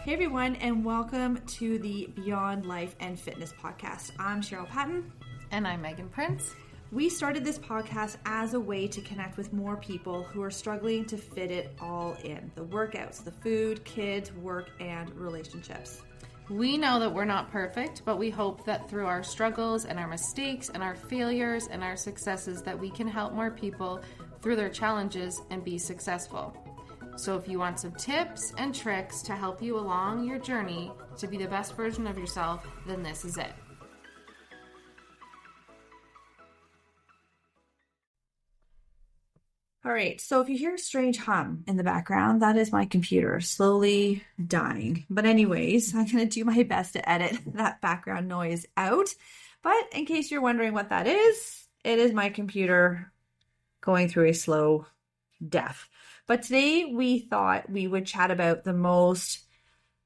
Hey everyone, and welcome to the Beyond Life and Fitness podcast. I'm Cheryl Patton. And I'm Megan Prince. We started this podcast as a way to connect with more people who are struggling to fit it all in. The workouts, the food, kids, work, and relationships. We know that we're not perfect, but we hope that through our struggles and our mistakes and our failures and our successes that we can help more people through their challenges and be successful. So if you want some tips and tricks to help you along your journey to be the best version of yourself, then this is it. All right, so if you hear a strange hum in the background, that is my computer slowly dying. But anyways, I'm going to do my best to edit that background noise out. But in case you're wondering what that is, it is my computer going through a slow death. But today we thought we would chat about the most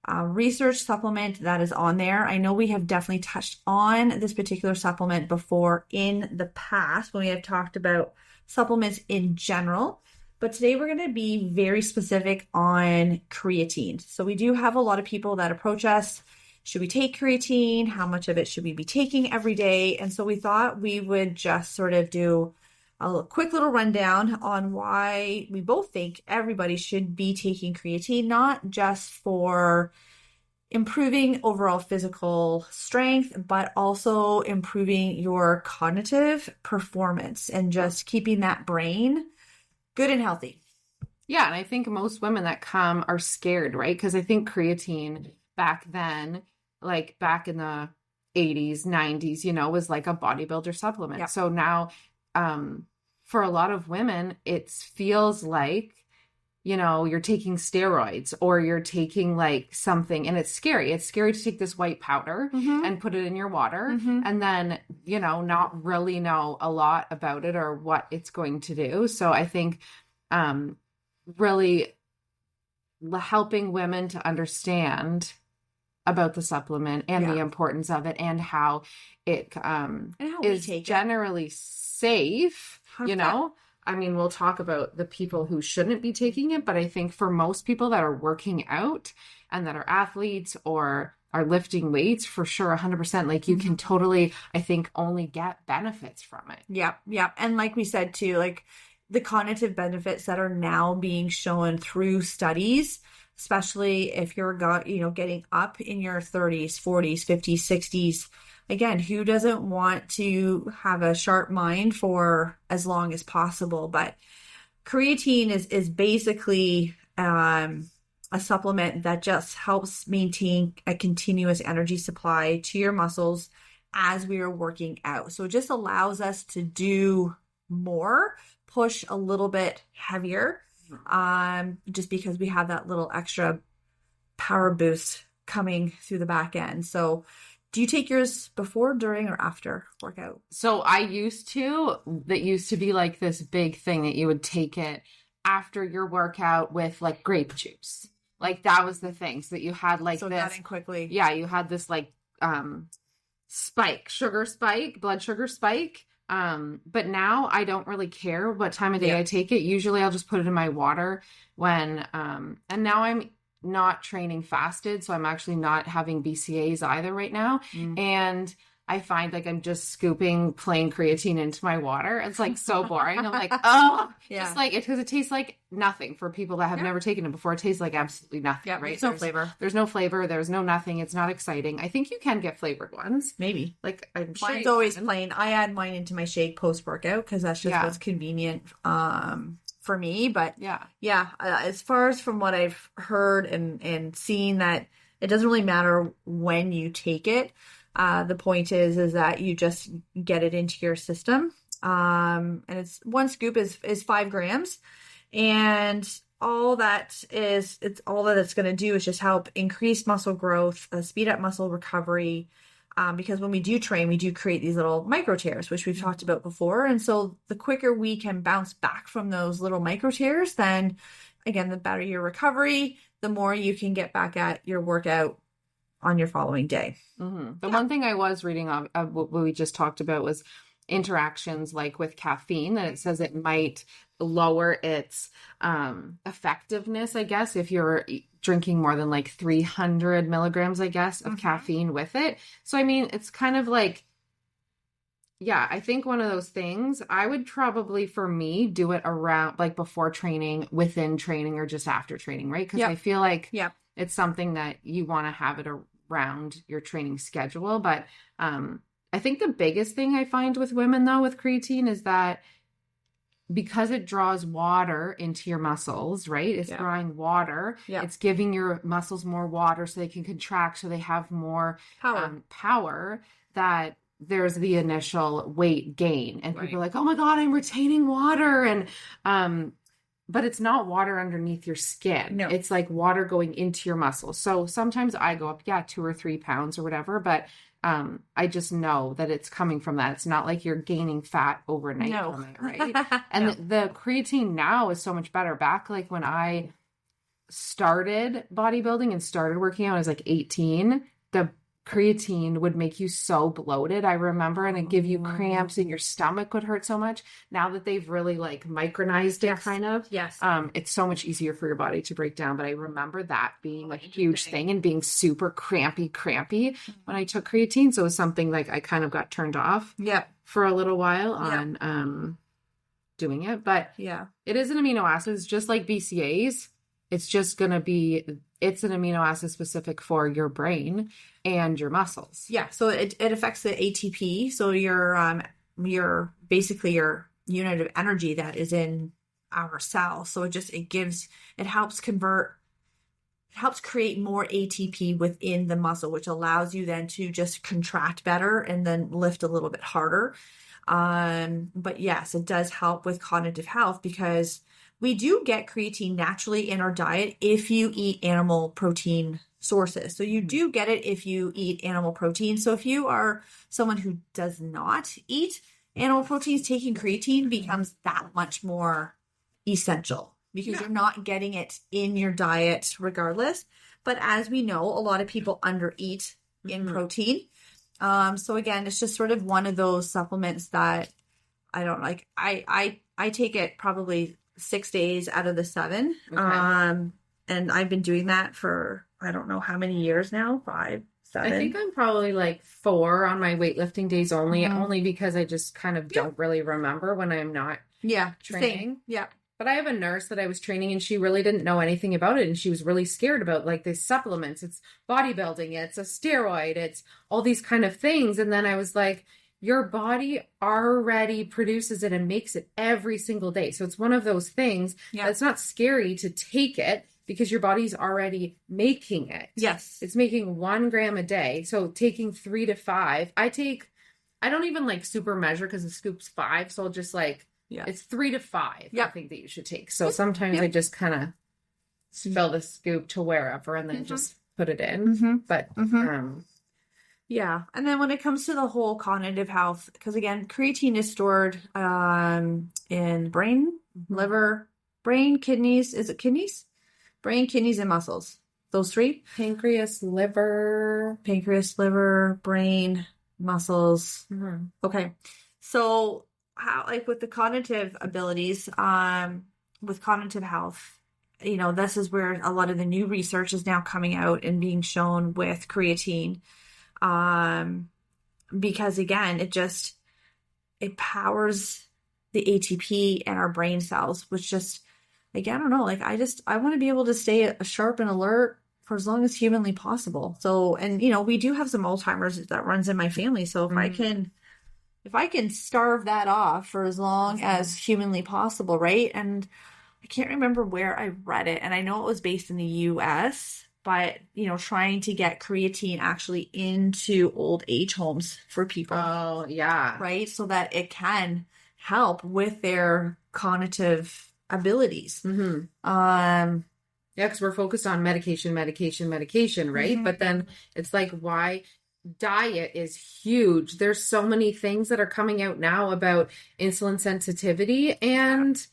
research supplement that is on there. I know we have definitely touched on this particular supplement before in the past when we have talked about supplements in general, but today we're going to be very specific on creatine. So we do have a lot of people that approach us. Should we take creatine? How much of it should we be taking every day? And so we thought we would just sort of do a quick little rundown on why we both think everybody should be taking creatine, not just for improving overall physical strength, but also improving your cognitive performance and just keeping that brain good and healthy. Yeah, and I think most women that come are scared, right? Because I think creatine back then, like back in the 80s, 90s, was like a bodybuilder supplement. Yep. So now, for a lot of women, it feels like, you're taking steroids or you're taking like something, and it's scary. It's scary to take this white powder and put it in your water and then, not really know a lot about it or what it's going to do. So I think really helping women to understand about the supplement and the importance of it and how it is generally safe, I mean, we'll talk about the people who shouldn't be taking it, but I think for most people that are working out and that are athletes or are lifting weights, for sure, 100%, like you can totally, I think, only get benefits from it. Yep. And like we said too, like the cognitive benefits that are now being shown through studies, especially if you're getting up in your 30s, 40s, 50s, 60s. Again, who doesn't want to have a sharp mind for as long as possible? But creatine is basically a supplement that just helps maintain a continuous energy supply to your muscles as we are working out. So it just allows us to do more, push a little bit heavier, just because we have that little extra power boost coming through the back end. So do you take yours before, during, or after workout? So I used to. That used to be like this big thing that you would take it after your workout with like grape juice. Like that was the thing. So that you had like this. Got in quickly. Yeah, you had this like blood sugar spike. But now I don't really care what time of day I take it. Usually I'll just put it in my water when, and now I'm not training fasted. So I'm actually not having BCAAs either right now. And I find like I'm just scooping plain creatine into my water. It's like so boring. I'm like, just like it, because it tastes like nothing for people that have never taken it before. It tastes like absolutely nothing, right? There's no flavor. There's no flavor. There's no nothing. It's not exciting. I think you can get flavored ones. Maybe. Like I'm sure mine's always plain. I add mine into my shake post-workout because that's just what's convenient for me. But as far as from what I've heard and seen, that it doesn't really matter when you take it. The point is that you just get it into your system. And it's one scoop is 5 grams. And all that it's going to do is just help increase muscle growth, speed up muscle recovery. Because when we do train, we do create these little micro tears, which we've talked about before. And so the quicker we can bounce back from those little micro tears, then again, the better your recovery, the more you can get back at your workout on your following day. The one thing I was reading of what we just talked about was interactions like with caffeine, that it says it might lower its effectiveness, I guess, if you're drinking more than like 300 milligrams, I guess, of caffeine with it. So, I mean, it's kind of like, yeah, I think one of those things I would probably, for me, do it around like before training, within training, or just after training, right? Because I feel like it's something that you want to have it around your training schedule. But I think the biggest thing I find with women, though, with creatine is that because it draws water into your muscles, right? It's drawing water. Yeah. It's giving your muscles more water so they can contract, so they have more power, that there's the initial weight gain. And people are like, oh my God, I'm retaining water. And, but it's not water underneath your skin. No. It's like water going into your muscles. So sometimes I go up, 2 or 3 pounds or whatever, but I just know that it's coming from that. It's not like you're gaining fat overnight from it, right? And the creatine now is so much better. Back like when I started bodybuilding and started working out, I was like 18, the creatine would make you so bloated, I remember, and it'd give you cramps and your stomach would hurt so much. Now that they've really like micronized it kind of, it's so much easier for your body to break down. But I remember that being like a huge thing and being super crampy when I took creatine. So it was something like I kind of got turned off for a little while on doing it. But it is an amino acid. It's just like BCAAs. It's just going to be, it's an amino acid specific for your brain and your muscles. Yeah. So it affects the ATP. So your basically your unit of energy that is in our cells. So it helps create more ATP within the muscle, which allows you then to just contract better and then lift a little bit harder. But yes, it does help with cognitive health because we do get creatine naturally in our diet if you eat animal protein sources. So you do get it if you eat animal protein. So if you are someone who does not eat animal proteins, taking creatine becomes that much more essential because you're not getting it in your diet regardless. But as we know, a lot of people undereat in protein. So again, it's just sort of one of those supplements that I don't like. I take it probably 6 days out of the 7. And I've been doing that for, I don't know how many years now, 5, 7. I think I'm probably like 4 on my weightlifting days only because I just kind of don't really remember when I'm not training. Same. But I have a nurse that I was training and she really didn't know anything about it. And she was really scared about like the supplements. It's bodybuilding. It's a steroid. It's all these kind of things. And then I was like, your body already produces it and makes it every single day. So it's one of those things that's not scary to take it because your body's already making it. Yes. It's making 1 gram a day. So taking 3 to 5, I don't even like super measure because the scoop's 5. So I'll just like, it's 3 to 5. I think that you should take. So sometimes I just kind of fill the scoop to wherever and then just put it in. But, yeah. And then when it comes to the whole cognitive health, because again, creatine is stored in brain, liver, brain, kidneys. Is it kidneys? Brain, kidneys, and muscles. Those 3? Pancreas, liver, brain, muscles. Okay. So how, like with the cognitive abilities, with cognitive health, this is where a lot of the new research is now coming out and being shown with creatine. Because again, it powers the ATP in our brain cells, which just, again, I don't know, like I want to be able to stay sharp and alert for as long as humanly possible. So, and we do have some Alzheimer's that runs in my family. So if I can starve that off for as long as humanly possible, right? And I can't remember where I read it, and I know it was based in the US, but trying to get creatine actually into old age homes for people. Oh, yeah. Right? So that it can help with their cognitive abilities. Yeah, because we're focused on medication, right? But then it's like, why? Diet is huge. There's so many things that are coming out now about insulin sensitivity and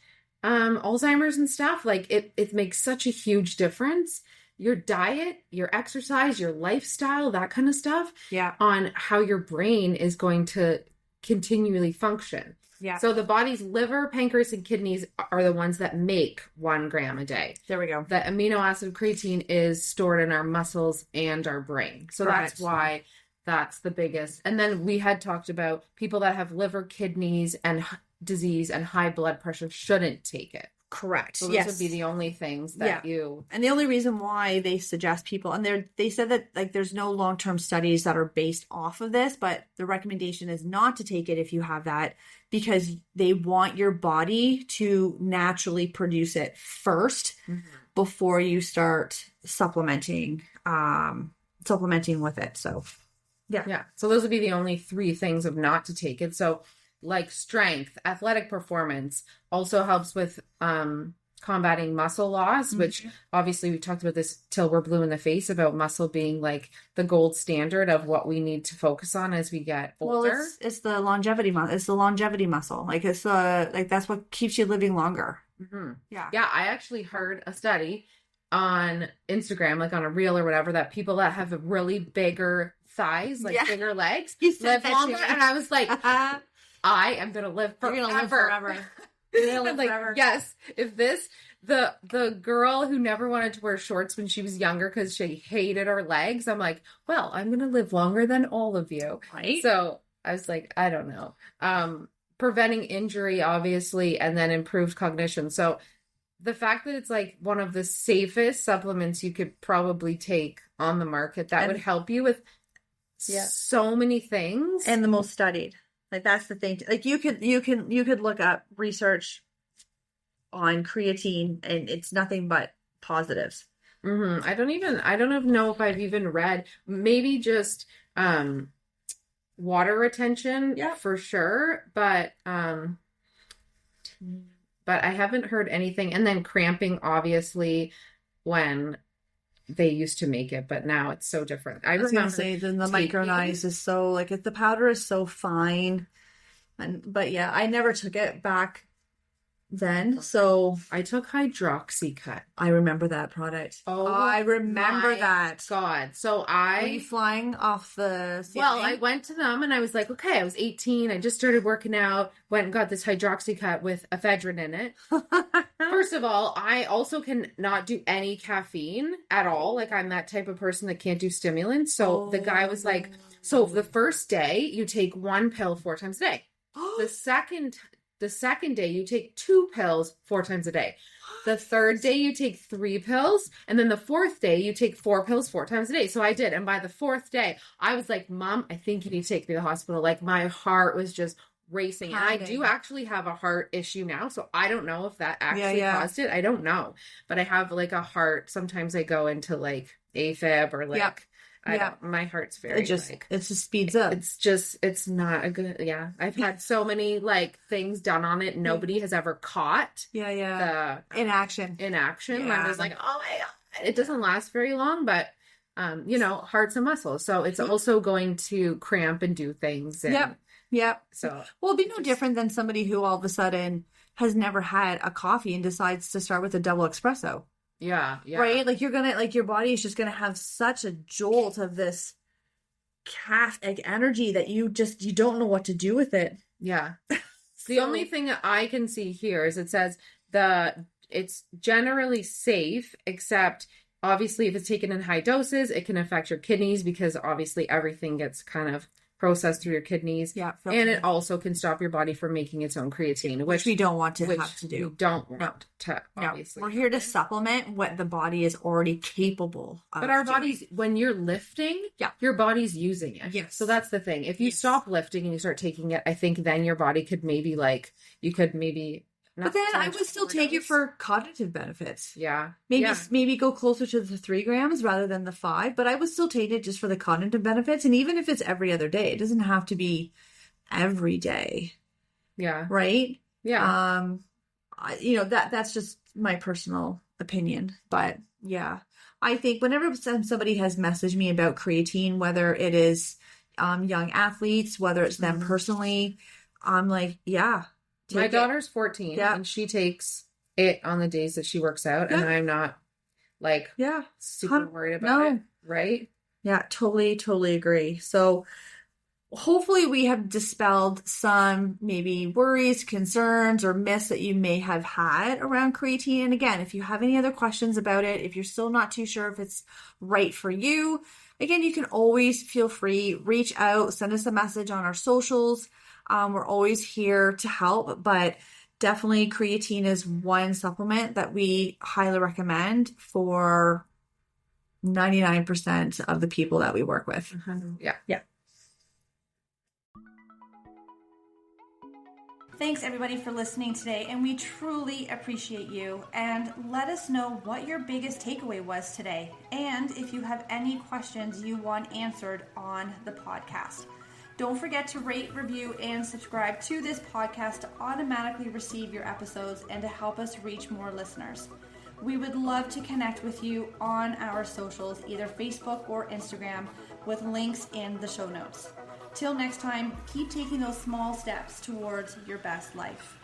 Alzheimer's and stuff. Like it makes such a huge difference. Your diet, your exercise, your lifestyle, that kind of stuff on how your brain is going to continually function. Yeah. So the body's liver, pancreas, and kidneys are the ones that make 1 gram a day. There we go. The amino acid creatine is stored in our muscles and our brain. So that's why that's the biggest. And then we had talked about people that have liver, kidneys, and disease and high blood pressure shouldn't take it. Correct. So those would be the only things that you... And the only reason why they suggest people, and they said that like there's no long-term studies that are based off of this, but the recommendation is not to take it if you have that, because they want your body to naturally produce it first before you start supplementing with it. So yeah. So those would be the only 3 things of not to take it. So like strength, athletic performance also helps with combating muscle loss, which obviously we talked about this till we're blue in the face about muscle being like the gold standard of what we need to focus on as we get older. Well, it's the longevity muscle. It's the longevity muscle. Like it's like that's what keeps you living longer. Yeah. I actually heard a study on Instagram, like on a reel or whatever, that people that have really bigger thighs, like bigger legs, live longer. And I was like, I am going to live forever. You're going to live forever. You're going to live like, forever. Yes. If this, the girl who never wanted to wear shorts when she was younger because she hated her legs, I'm like, well, I'm going to live longer than all of you. Right. So I was like, I don't know. Preventing injury, obviously, and then improved cognition. So the fact that it's like one of the safest supplements you could probably take on the market, that would help you with so many things. And the most studied. Like that's the thing. Like you could look up research on creatine and it's nothing but positives. I don't even know if I've even read, maybe just water retention for sure, but I haven't heard anything. And then cramping, obviously, when they used to make it, but now it's so different. I was gonna say the micronized is so like the powder is so fine, but yeah, I never took it back then. So I took Hydroxycut. I remember that product. Oh, I remember that. God. So Were you flying off the ceiling? Well, I went to them and I was like, okay, I was 18. I just started working out, went and got this Hydroxycut with ephedrine in it. First of all, I also can not do any caffeine at all. Like I'm that type of person that can't do stimulants. So the guy was like, so the first day you take 1 pill 4 times a day. The second day you take 2 pills 4 times a day. The third day you take 3 pills. And then the fourth day you take 4 pills 4 times a day. So I did. And by the 4th day, I was like, Mom, I think you need to take me to the hospital. Like my heart was just racing. And I do actually have a heart issue now. So I don't know if that actually caused it. I don't know. But I have like a heart. Sometimes I go into like AFib or like... my heart's very it just speeds up. It's not a good. I've had so many like things done on it. Nobody has ever caught the inaction. And I was like, oh my God, it doesn't last very long, but heart's a muscle, so it's also going to cramp and do things. And so well, it'd be no different than somebody who all of a sudden has never had a coffee and decides to start with a double espresso. Yeah. Right? Like you're gonna, like your body is just gonna have such a jolt of this energy that you don't know what to do with it. Yeah. The only thing that I can see here is it says it's generally safe, except obviously if it's taken in high doses, it can affect your kidneys because obviously everything gets kind of processed through your kidneys. Yeah. And it also can stop your body from making its own creatine, which we don't want to have to do. We don't want to, obviously. We're here to supplement what the body is already capable of. But our bodies, when you're lifting, your body's using it. Yes. So that's the thing. If you stop lifting and you start taking it, I think then your body could maybe but then I would still take it for cognitive benefits. Yeah. Maybe go closer to the 3 grams rather than the 5, but I would still take it just for the cognitive benefits. And even if it's every other day, it doesn't have to be every day. Yeah. Right? Yeah. That's just my personal opinion. But yeah, I think whenever somebody has messaged me about creatine, whether it is young athletes, whether it's them personally, I'm like, my daughter's 14 and she takes it on the days that she works out and I'm not like super worried about it. Right? Yeah, totally agree. So hopefully we have dispelled some maybe worries, concerns, or myths that you may have had around creatine. And again, if you have any other questions about it, if you're still not too sure if it's right for you, again, you can always feel free, reach out, send us a message on our socials. We're always here to help, but definitely creatine is one supplement that we highly recommend for 99% of the people that we work with. Yeah. Thanks everybody for listening today, and we truly appreciate you. And let us know what your biggest takeaway was today, and if you have any questions you want answered on the podcast. Don't forget to rate, review, and subscribe to this podcast to automatically receive your episodes and to help us reach more listeners. We would love to connect with you on our socials, either Facebook or Instagram, with links in the show notes. Till next time, keep taking those small steps towards your best life.